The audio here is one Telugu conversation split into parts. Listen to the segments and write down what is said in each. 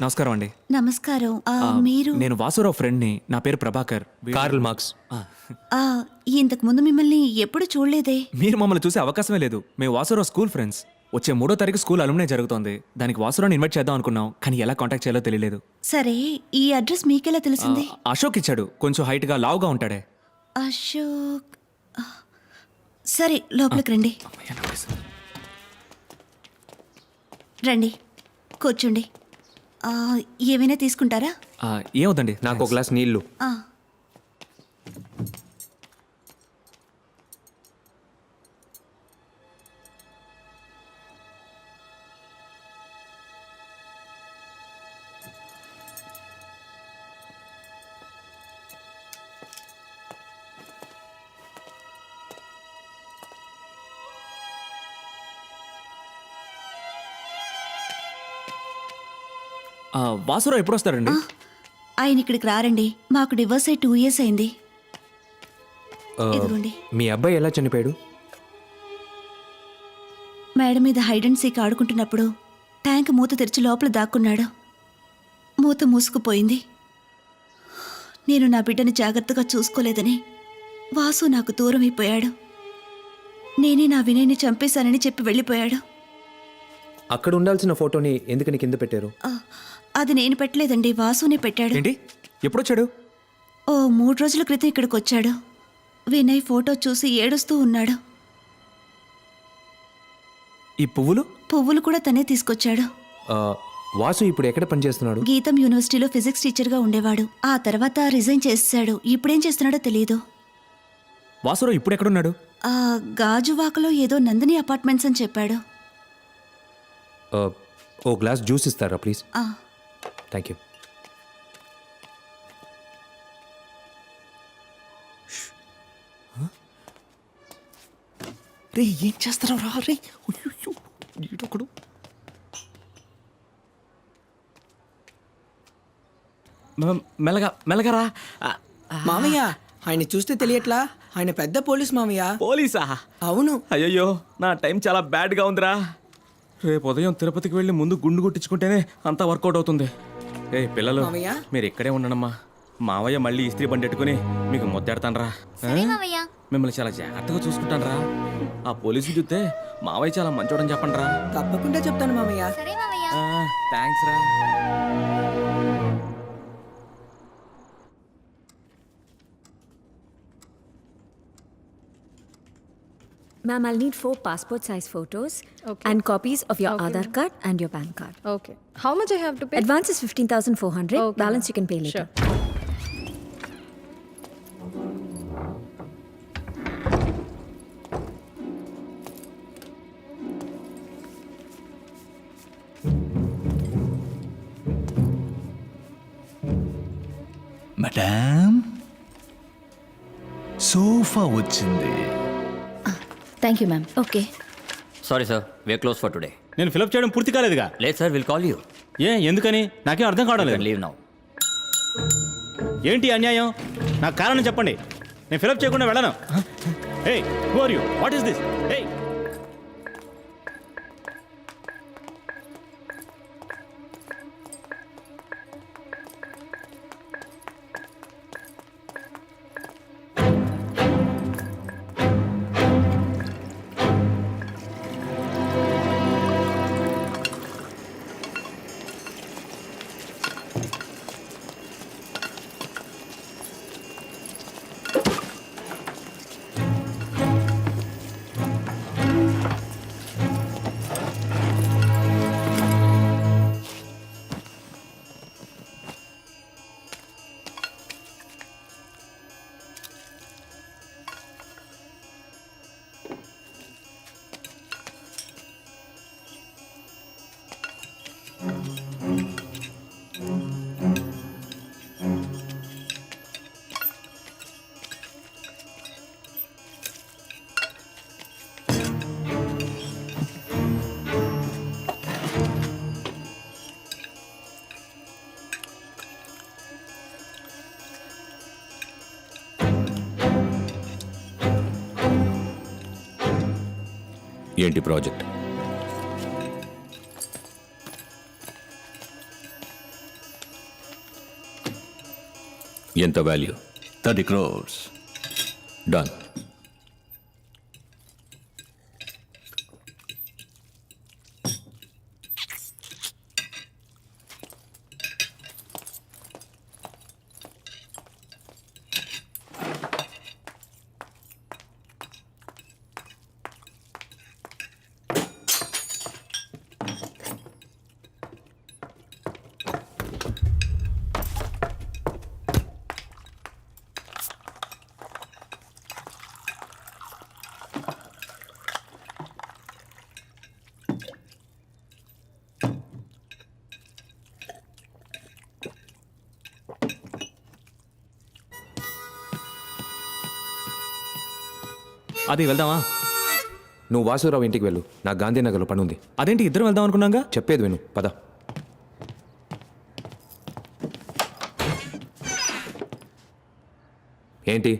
నమస్కారం అండి. నమస్కారం. మీరు నేను వాసురావు ఫ్రెండ్ని. నా పేరు ప్రభాకర్. Karl Marx. ఆ, ఇంతకు ముందు మిమ్మల్ని ఎప్పుడు చూడలేదే. మీరు మమ్మల్ని చూసే అవకాశమే లేదు. మేము వాసురావు స్కూల్ ఫ్రెండ్స్. వచ్చే 3వ తారీఖు స్కూల్ అలుమ్నే జరుగుతోంది. దానికి వాసురావుని ఇన్వైట్ చేద్దాం అనుకున్నాం, కానీ ఎలా కాంటాక్ట్ చేయాలో తెలియలేదు. సరే, ఈ అడ్రస్ మీకెలా తెలిసింది? అశోక్ ఇచ్చాడు. కొంచెం హైట్గా లావుగా ఉంటాడే. అశోక్. సరే, లోపలికి రండి. రండి, కూర్చోండి. ఏమైనా తీసుకుంటారా? ఏమవుతండి, నాకు ఒక గ్లాస్ నీళ్లు. వాసురావు ఎప్పుడు వస్తారండి? ఆయన ఇక్కడికి రారండి. మాకు డివోర్స్ అయ్యి 2 years అయింది. ఇదిగోండి. మీ అబ్బాయి ఎలా చనిపోయాడు? మేడ మీద హైడ్ అండ్ సీక్ ఆడుకుంటున్నప్పుడు ట్యాంక్ మూత తెరిచి లోపల దాక్కున్నాడు. మూత మూసుకుపోయింది. నేను నా బిడ్డని జాగ్రత్తగా చూసుకోలేదని వాసు నాకు దూరం అయిపోయాడు. నేనే నా వినయ్ని చంపేశానని చెప్పి వెళ్ళిపోయాడు. అక్కడ ఉండాల్సిన ఫోటోని ఎందుకని కింద పెట్టారు? అది నేను పెట్టలేదండి, వాసునే పెట్టాడు. ఏంటి, ఎప్పుడొచ్చాడు? 3 రోజుల క్రితం ఇక్కడికి వచ్చాడు. వినయ్ ఫోటో చూసి ఏడుస్తూ ఉన్నాడు. ఈ పువ్వులు కూడా తనే తీసుకొచ్చాడు. వాసు ఇప్పుడు ఎక్కడ పనిచేస్తున్నాడు? గీతం యూనివర్సిటీలో ఫిజిక్స్ టీచర్గా ఉండేవాడు. ఆ తర్వాత రిజైన్ చేశాడు. ఇప్పుడేం చేస్తున్నాడో తెలియదు. వాసురావు ఇప్పుడు ఎక్కడున్నాడు? గాజువాకలో ఏదో నందిని అపార్ట్మెంట్స్ అని చెప్పాడు. ఓ గ్లాస్ జ్యూస్ ఇస్తారా ప్లీజ్? Thank you. రే, ఏం చేస్తారా రా? రే, ఒకడు మెల్లగా రా. మామయ్య, ఆయన చూస్తే తెలియట్లా, ఆయన పెద్ద పోలీస్ మామయ్య. పోలీసా? అవును. అయ్యయ్యో, నా టైం చాలా బ్యాడ్గా ఉందిరా. రేపు ఉదయం తిరుపతికి వెళ్ళి ముందు గుండు కొట్టించుకుంటేనే అంతా వర్కౌట్ అవుతుంది. ఏ పిల్లలు, మీరు ఇక్కడే ఉండనమ్మా. మావయ్య మళ్ళీ ఇస్త్రీ బండి పెట్టుకుని మీకు ముద్దెడతానరా. మిమ్మల్ని చాలా జాగ్రత్తగా చూసుకుంటానరా. ఆ పోలీసులు చూస్తే మావయ్య చాలా మంచోడని చెప్పండి రా. తప్పకుండా చెప్తాను మామయ్య. థ్యాంక్స్ రా. Ma'am, I'll need 4 passport size photos and copies of your Aadhaar card and your PAN card. Okay. How much I have to pay? Advance is 15,400. Balance you can pay later. Sure. Madam, sofa వచ్చింది. Thank you, ma'am. Okay. Sorry sir, we are close for today. నేను ఫిలప్ చేయడం పూర్తి కాలేదుగా. లేదు సార్, విల్ కాల్ యూ. ఎందుకని నాకేం అర్థం కావడం లేదు. Leave now. ఏంటి అన్యాయం? నాకు కారణం చెప్పండి. నేను ఫిలప్ చేయకుండా వెళ్ళను. Hey, who are you? What is this? Hey, ఏంటి ప్రాజెక్ట్? ఎంత వాల్యూ? 30 crores. డన్. అది వెళ్దామా? నువ్వు వాసురావు ఇంటికి వెళ్ళు, నాకు గాంధీనగర్లో పని ఉంది. అదేంటి ఇద్దరం వెళ్దాం అనుకున్నాగా? చెప్పేది విను, పద. ఏంటి?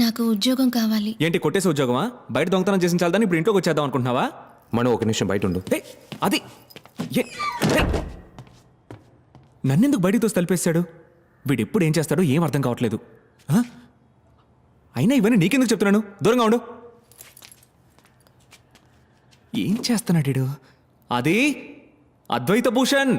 నాకు ఉద్యోగం కావాలి. ఏంటి కొట్టేసి ఉద్యోగమా? బయట దొంగతనం చేసిన చాలని ఇప్పుడు ఇంట్లోకి వచ్చేద్దాం అనుకుంటున్నావా? మనం ఒక నిమిషం బయట ఉండు. ఏయ్, అది నన్నెందుకు బయటికి తోసి తలిపేశాడు? వీడు ఎప్పుడు ఏం చేస్తాడో ఏం అర్థం కావట్లేదు. ఆ? అయినా ఇవన్నీ నీకెందుకు చెప్తున్నాను? దూరంగా ఉండు. ఏం చేస్తున్నాడు వీడు? అది అద్వైత భూషణ్.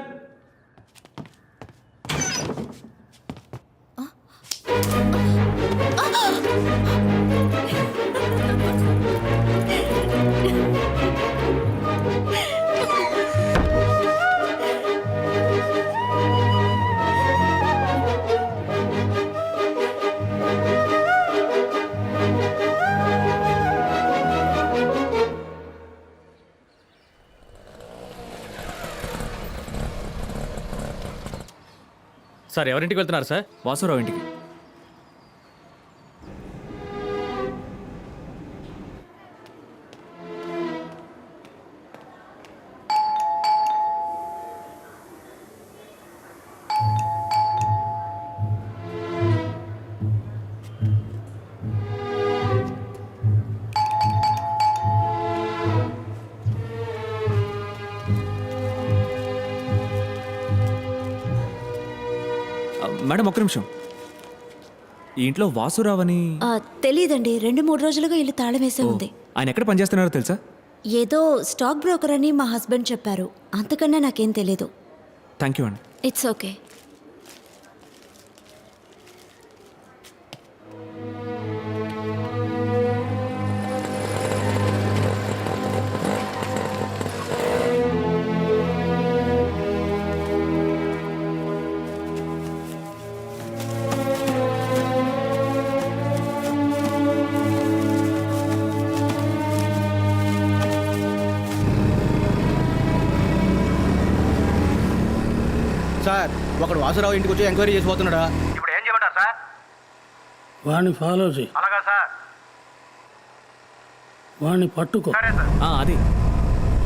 సార్ ఎవరింటికి వెళ్తున్నారు సార్? వాసురావు ఇంటికి. మేడం ఒక్క నిమిషం. ఈ ఇంట్లో వాసురావు అని తెలీదండి, 2-3 రోజులుగా ఇల్లు తాళం వేసే ఉంది. ఆయన ఎక్కడ పనిచేస్తున్నారో తెలుసా? ఏదో స్టాక్ బ్రోకర్ అని మా హస్బెండ్ చెప్పారు, అంతకన్నా నాకేం తెలీదు. థ్యాంక్ యూ అండి. It's okay. సార్ ఒకడు వాసురావు ఇంటికి వచ్చి ఎంక్వైరీ చేసిపోతున్నాడా? ఇప్పుడు ఏం చేయమంటారు సార్? వాడిని ఫాలో చేయి, అలాగా సార్. వాడిని పట్టుకో. అది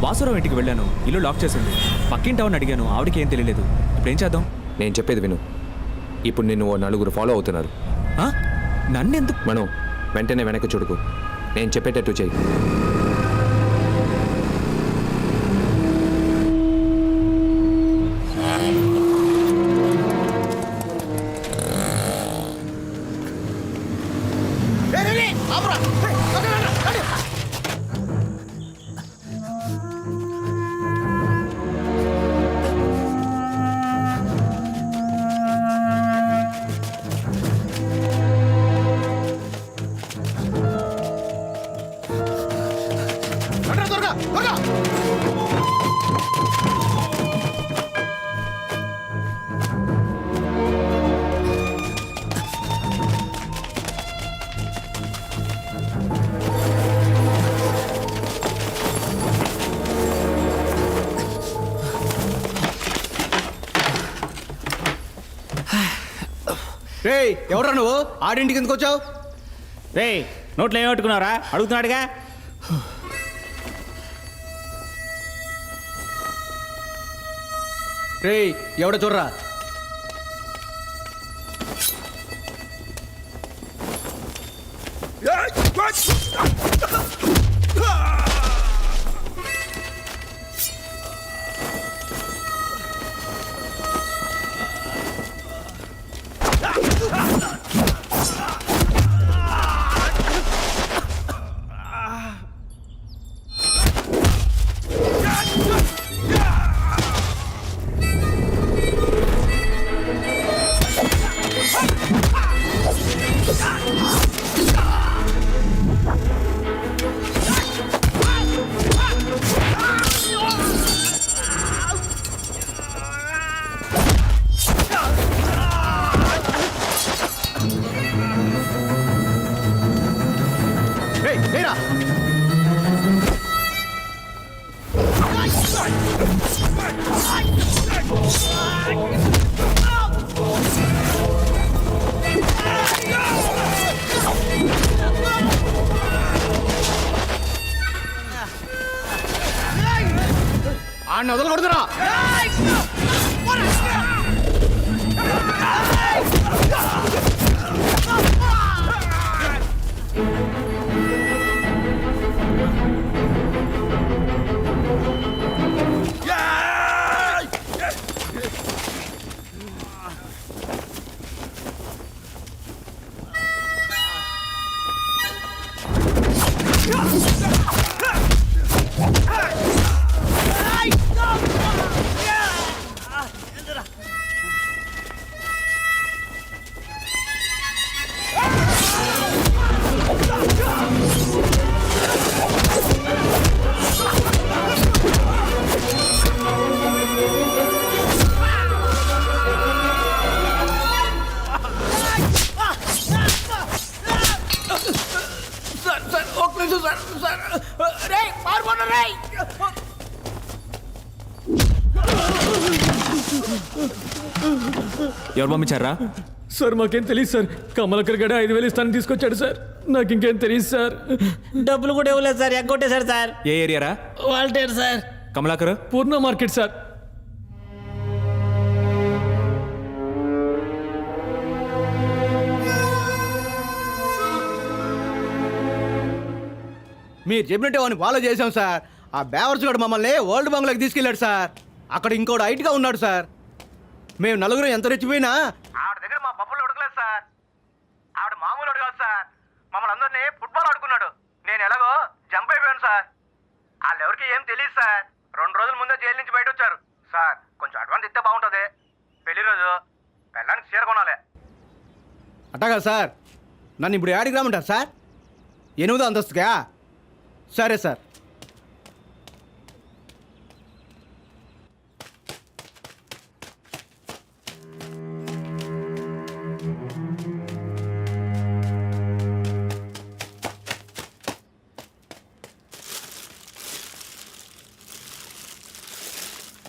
వాసురావు ఇంటికి వెళ్ళాను, ఇల్లు లాక్ చేసింది. పక్కింటి ఆవిడని అడిగాను, ఆవిడకి ఏం తెలియలేదు. ఇప్పుడు ఏం చేద్దాం? నేను చెప్పేది విను. ఇప్పుడు నిన్ను ఓ 4 ఫాలో అవుతున్నారు. నన్నెందుకు? మనం వెంటనే వెనక్కి చూడుకు, నేను చెప్పేటట్టు చెయ్యి. రేయ్ ఎవరా నువ్వు? ఆడింటికి ఎందుకు వచ్చావు? రే నోట్లో ఏం పెట్టుకున్నారా? అడుగుతున్నాడుగా. రేయ్ ఎవడ చూడరా? వదలకూడదురా. ఎవరు పంపించారా? సార్ మాకేం తెలియదు సార్. కమలకర్ గడ 5,000 ఇస్తానని తీసుకొచ్చాడు సార్. నాకు ఇంకేం తెలియదు సార్. డబ్బులు కూడా ఇవ్వలేదు సార్, ఎగ్గొట్టేశారు సార్. ఏ ఏరియారా? Waltair sir. Kamalakar Purna market sir. మీరు చెప్పినట్టే వాడిని ఫాలో చేశాం సార్. ఆ బేవర్స్ గడు మమ్మల్ని ఓల్డ్ బంగ్లాకి తీసుకెళ్ళాడు సార్. అక్కడ ఇంకోటి హైట్గా ఉన్నాడు సార్. మేము నలుగురు ఎంత రెచ్చిపోయినా ఆవిడ దగ్గర మా పప్పులు ఉడకలేదు సార్. ఆవిడ మామూలు అడగాలి సార్. మమ్మల్ని అందరినీ ఫుట్బాల్ ఆడుకున్నాడు. నేను ఎలాగో జంప్ అయిపోయాను సార్. వాళ్ళెవరికి ఏం తెలియదు సార్. 2 రోజుల ముందే జైలు నుంచి బయట వచ్చారు సార్. కొంచెం అడ్వాన్స్ ఇస్తే బాగుంటుంది. పెళ్లి రోజు పెళ్ళానికి చీర కొనాలి. అట్టగా సార్. నన్ను ఇప్పుడు యాడికి రమ్మంటారు సార్? 8వ అంతస్తుగా? సరే సార్.